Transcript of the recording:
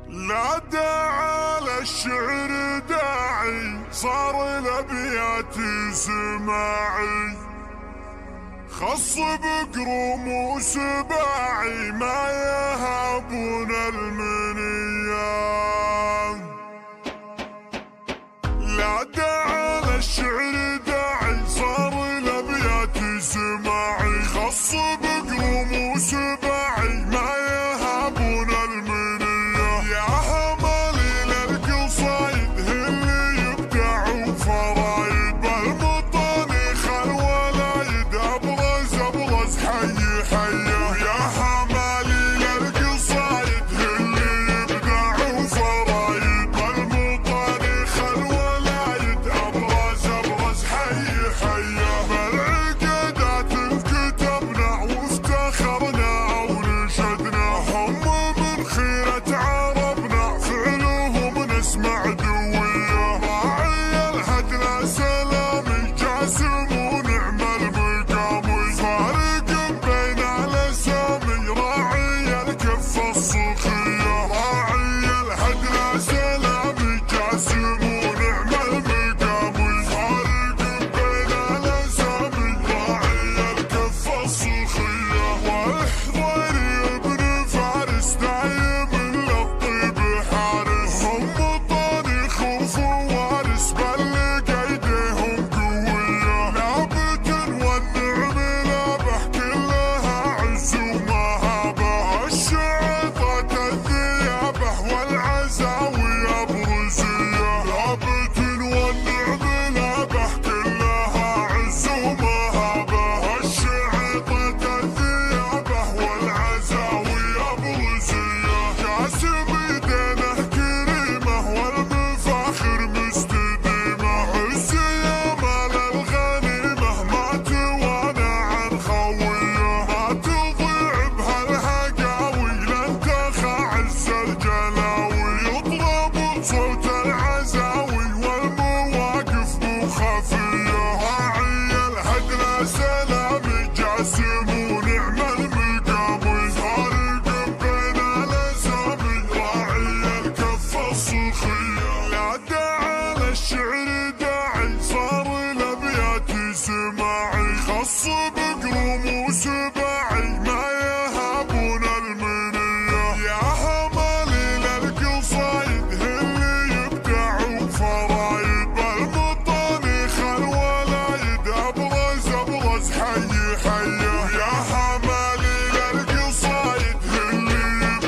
لا داعي للشعر داعي، صار الابيات سماعي، خص بقروموس باعي ما يهابون المنية. لا داعي للشعر داعي، صار الابيات سماعي، خص بقروموس باعي ما يهابون المنية. يا همالي للقصايد اللي يبدعوا فرايد، بالمطانيخ الولايد ابرز ابرز حي حيه. يا همالي للقصايد اللي يبدعوا فرايد، بالمطانيخ الولايد ابرز ابرز حي حيه. بالعقيدات كتبنا وافتخرنا ونشدنا، هم من خيرة عربنا فعلهم نسمع دوية. راعي الهدل سلامي جاسم ونعم المقامي، فارق بين الاسامي راعي الكفة الصخية. راعي الهدل سلامي جاسم ونعم المقامي، فارق بين الاسامي راعي الكفة الصخية. والحضيري ابن فارس دايم للطيب حارس، هم طاريخ وفوارس بلق ايديهم قوية. لابت والنعم لابح كلها عز ومهابة، الشعطة الثيابه والعزاوي ابرزية. لابت والنعم لابح كلها عز ومهابة، الشعطة الثيابه والعزاوي ابرزية. جاسم